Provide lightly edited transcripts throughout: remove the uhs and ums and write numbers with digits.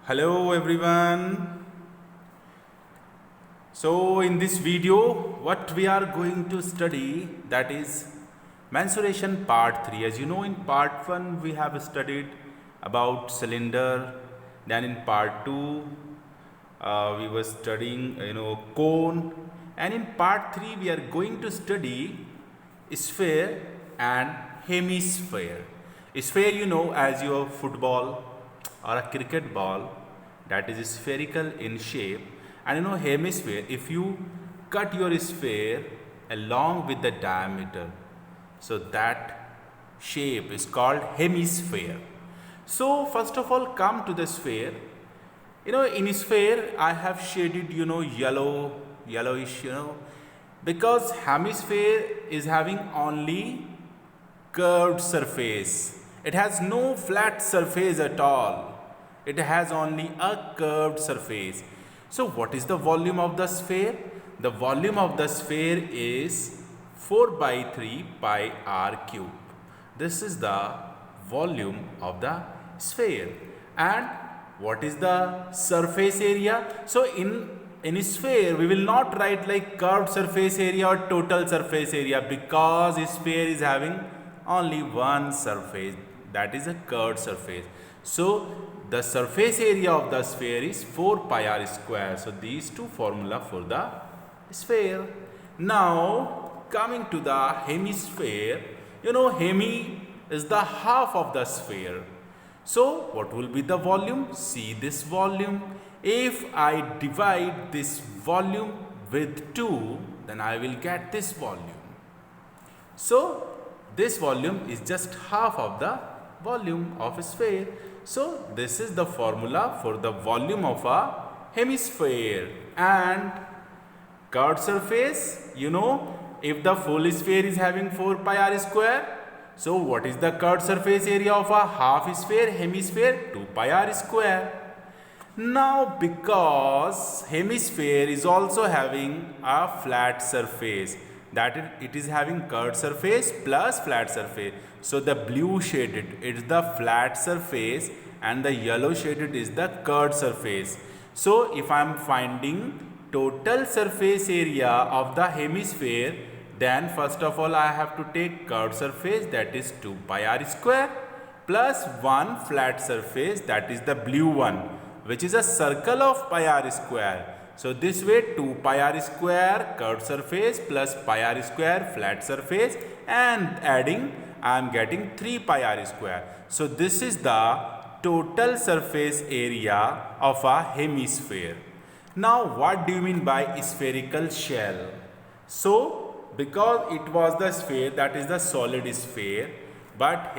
Hello everyone. So in this video what we are going to study, that is mensuration part 3. As you know, in part 1 we have studied about cylinder, then in part 2 we were studying cone, and in part 3 we are going to study sphere and hemisphere. Sphere, as your football or a cricket ball, that is spherical in shape, and hemisphere, if you cut your sphere along with the diameter, so that shape is called hemisphere. So first of all, come to the sphere. In sphere I have shaded yellowish, because hemisphere is having only curved surface. It has no flat surface at all. It has only a curved surface. So what is the volume of the sphere? The volume of the sphere is 4 by 3 pi r cube. This is the volume of the sphere. And what is the surface area? So in sphere we will not write like curved surface area or total surface area, because sphere is having only one surface, that is a curved surface. So the surface area of the sphere is 4 pi r square. So these two formula for the sphere. Now coming to the hemisphere, hemi is the half of the sphere. So what will be the volume? See this volume. If I divide this volume with 2, then I will get this volume. So this volume is just half of the volume of a sphere. So this is the formula for the volume of a hemisphere. And curved surface, if the full sphere is having 4 pi r square, so what is the curved surface area of a half sphere, hemisphere? 2 pi r square. Now because hemisphere is also having a flat surface, that it is having curved surface plus flat surface. So the blue shaded is the flat surface and the yellow shaded is the curved surface. So if I am finding total surface area of the hemisphere, then first of all I have to take curved surface, that is 2 pi r square, plus one flat surface, that is the blue one, which is a circle of pi r square. So this way 2 pi r square curved surface plus pi r square flat surface, and adding I am getting 3 pi r square. So this is the total surface area of a hemisphere. Now what do you mean by spherical shell? So because it was the sphere, that is the solid sphere, but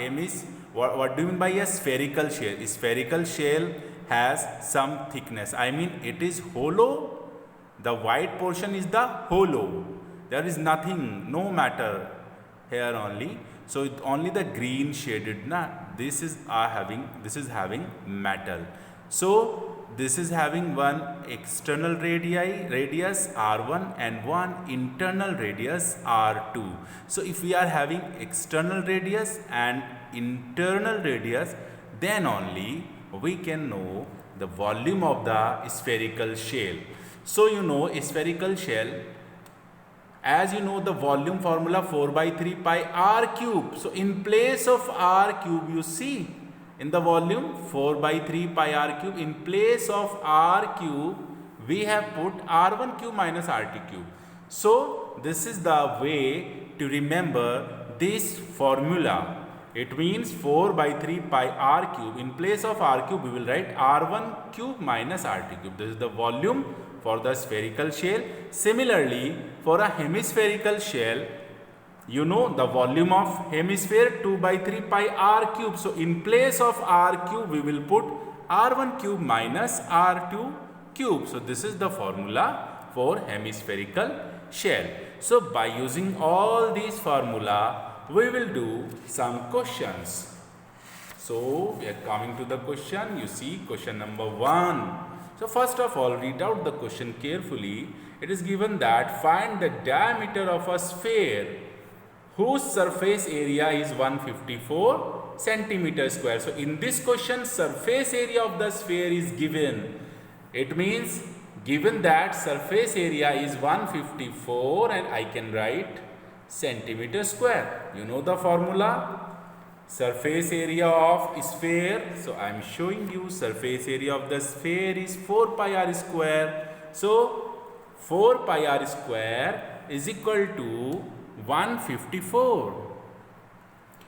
what do you mean by a spherical shell? Spherical shell has some thickness. I mean it is hollow. The white portion is the hollow. There is nothing, no matter here only. So only the green shaded, this is having metal. So this is having one external radius r1 and one internal radius r2. So if we are having external radius and internal radius, then only we can know the volume of the spherical shell. So spherical shell, as you know the volume formula 4 by 3 pi r cube. So in place of r cube, you see in the volume 4 by 3 pi r cube, in place of r cube we have put r1 cube minus rt cube. So this is the way to remember this formula. It means 4 by 3 pi r cube. In place of r cube we will write r1 cube minus rt cube. This is the volume for the spherical shell. Similarly, for a hemispherical shell, the volume of hemisphere 2 by 3 pi r cube. So in place of r cube we will put r1 cube minus r2 cube. So this is the formula for hemispherical shell. So by using all these formula, we will do some questions. So we are coming to the question. You see question number 1. So first of all, read out the question carefully. It is given that find the diameter of a sphere whose surface area is 154 centimeter square. So in this question, surface area of the sphere is given. It means given that surface area is 154 and I can write centimeter square. You know the formula? Surface area of sphere. So I am showing you surface area of the sphere is 4 pi r square. So 4 pi r square is equal to 154.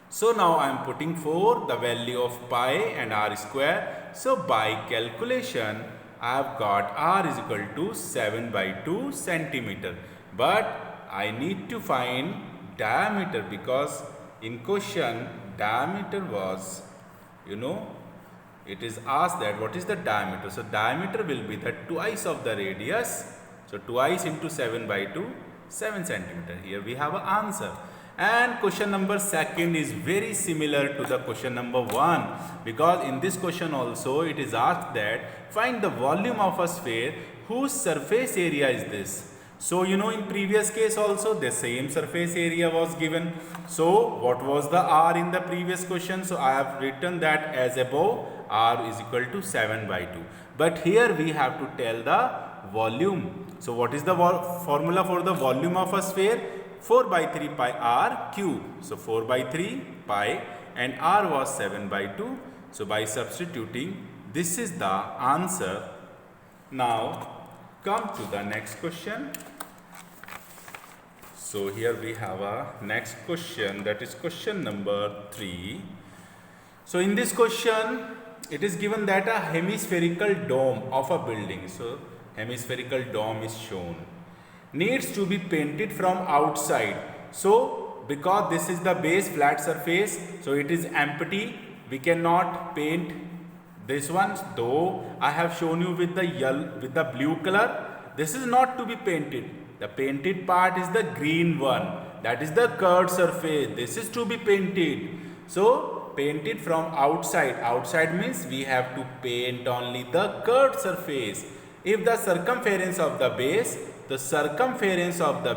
So now I am putting for the value of pi and r square. So by calculation I have got r is equal to 7/2 centimeter. But I need to find diameter because in question diameter was, it is asked that what is the diameter. So diameter will be the twice of the radius. So twice into 7/2, 7 centimeter. Here we have an answer. And question number second is very similar to the question number 1, because in this question also it is asked that find the volume of a sphere whose surface area is this. So in previous case also the same surface area was given. So what was the r in the previous question? So I have written that as above, r is equal to 7/2. But here we have to tell the volume. So what is the formula for the volume of a sphere? 4/3 pi r cube. So 4/3 pi and r was 7/2. So by substituting, this is the answer. Now come to the next question. So here we have a next question, that is question number 3. So in this question it is given that a hemispherical dome of a building, so hemispherical dome is shown, needs to be painted from outside. So because this is the base flat surface, so it is empty, we cannot paint this one, though I have shown you with the blue color. This is not to be painted. The painted part is the green one, that is the curved surface. This is to be painted. So painted from outside. Outside means we have to paint only the curved surface. If the circumference of the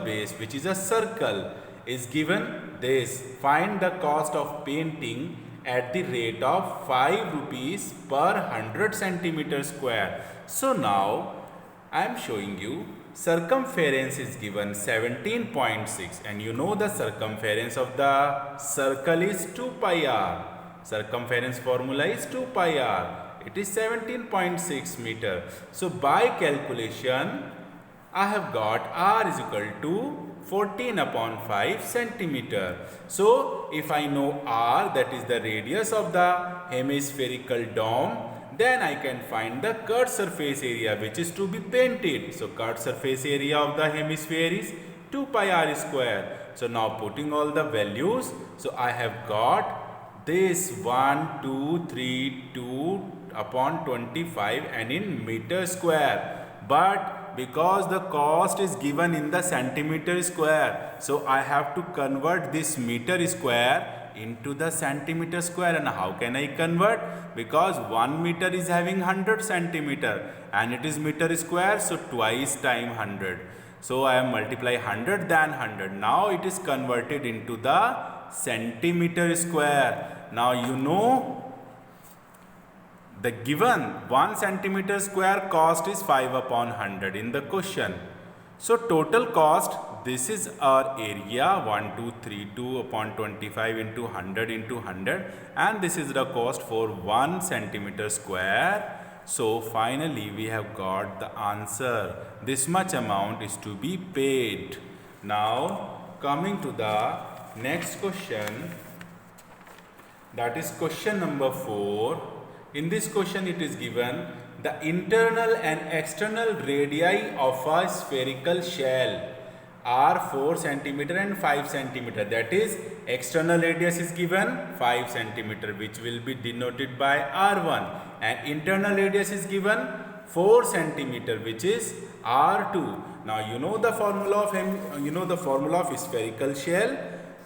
base, which is a circle, is given this, find the cost of painting at the rate of 5 rupees per 100 centimeter square. So now I am showing you circumference is given 17.6, and the circumference of the circle is 2 pi r. Circumference formula is 2 pi r. It is 17.6 meter. So by calculation I have got r is equal to 14/5 centimeter. So if I know r, that is the radius of the hemispherical dome, then I can find the curved surface area which is to be painted. So curved surface area of the hemisphere is 2 pi r square. So now putting all the values, so I have got this 1, 2, 3, 2/25 and in meter square. But because the cost is given in the centimeter square, so I have to convert this meter square into the centimeter square. And how can I convert? Because 1 meter is having 100 centimeter and it is meter square, so twice time 100. So I am multiply 100 than 100. Now it is converted into the centimeter square. Now the given 1 centimeter square cost is 5/100 in the question. So total cost, this is our area 1232/25 into 100 into 100, and this is the cost for 1 centimeter square. So finally we have got the answer. This much amount is to be paid. Now coming to the next question, that is question number 4. In this question it is given the internal and external radii of a spherical shell are 4 centimeter and 5 centimeter. That is, external radius is given 5 centimeter, which will be denoted by R1, and internal radius is given 4 centimeter, which is R2. Now the formula of spherical shell.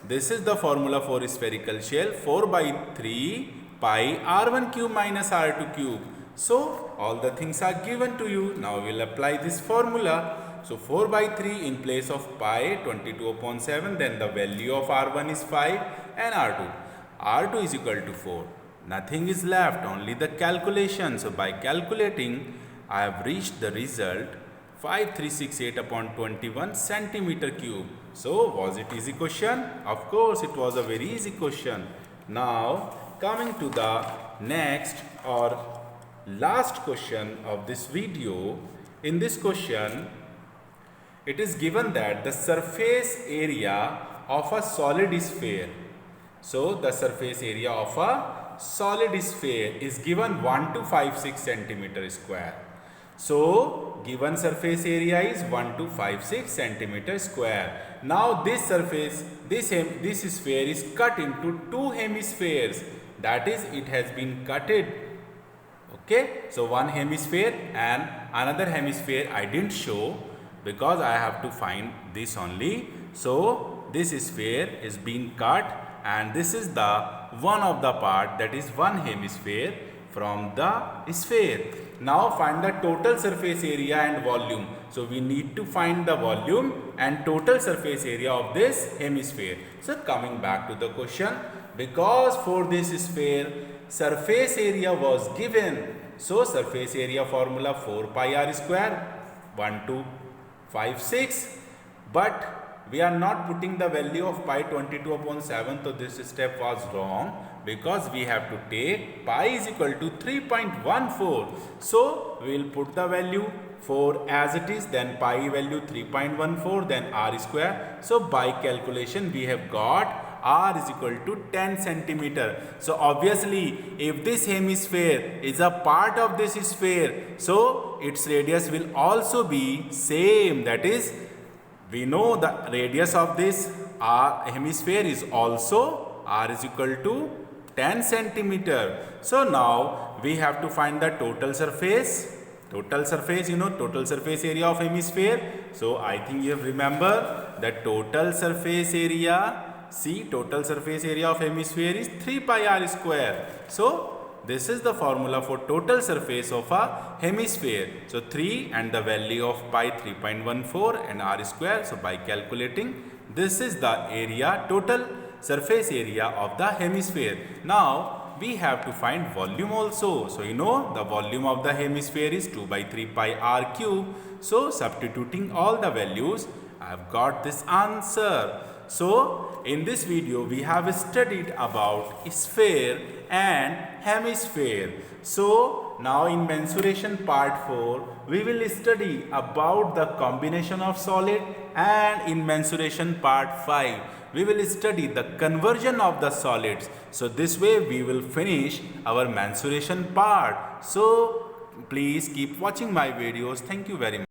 This is the formula for spherical shell, 4/3 pi r1 cube minus r2 cube. So all the things are given to you. Now we will apply this formula. So 4/3 in place of pi, 22/7, then the value of r1 is 5 and r2. R2 is equal to 4. Nothing is left, only the calculation. So by calculating, I have reached the result 5368 upon 21 centimeter cube. So was it easy question? Of course it was a very easy question. Now coming to the next or last question of this video. In this question, it is given that the surface area of a solid sphere. So the surface area of a solid sphere is given 1256 centimeter square. So given surface area is 1256 centimeter square. Now this surface, this sphere is cut into two hemispheres. That is, it has been cutted. Okay, so one hemisphere and another hemisphere I didn't show because I have to find this only. So this sphere is being cut and this is the one of the part, that is one hemisphere from the sphere. Now find the total surface area and volume. So we need to find the volume and total surface area of this hemisphere. So coming back to the question, because for this sphere surface area was given, so surface area formula 4 pi r square 1256, but we are not putting the value of pi 22 upon 7, so this step was wrong because we have to take pi is equal to 3.14. So we will put the value 4 as it is, then pi value 3.14, then r square. So by calculation we have got r is equal to 10 centimeter. So obviously if this hemisphere is a part of this sphere, so its radius will also be same. That is, we know the radius of this hemisphere is also r is equal to 10 centimeter. So now we have to find the total surface. Total surface, you know, total surface area of hemisphere. So I think you have remember the total surface area. See, total surface area of hemisphere is 3 pi r square. So this is the formula for total surface of a hemisphere. So 3 and the value of pi 3.14 and r square. So by calculating, this is the area, total surface area of the hemisphere. Now we have to find volume also. So you know the volume of the hemisphere is 2 by 3 pi r cube. So substituting all the values, I have got this answer. So in this video we have studied about sphere and hemisphere. So now in mensuration part 4 we will study about the combination of solid, and in mensuration part 5 we will study the conversion of the solids. So this way we will finish our mensuration part. So please keep watching my videos. Thank you very much.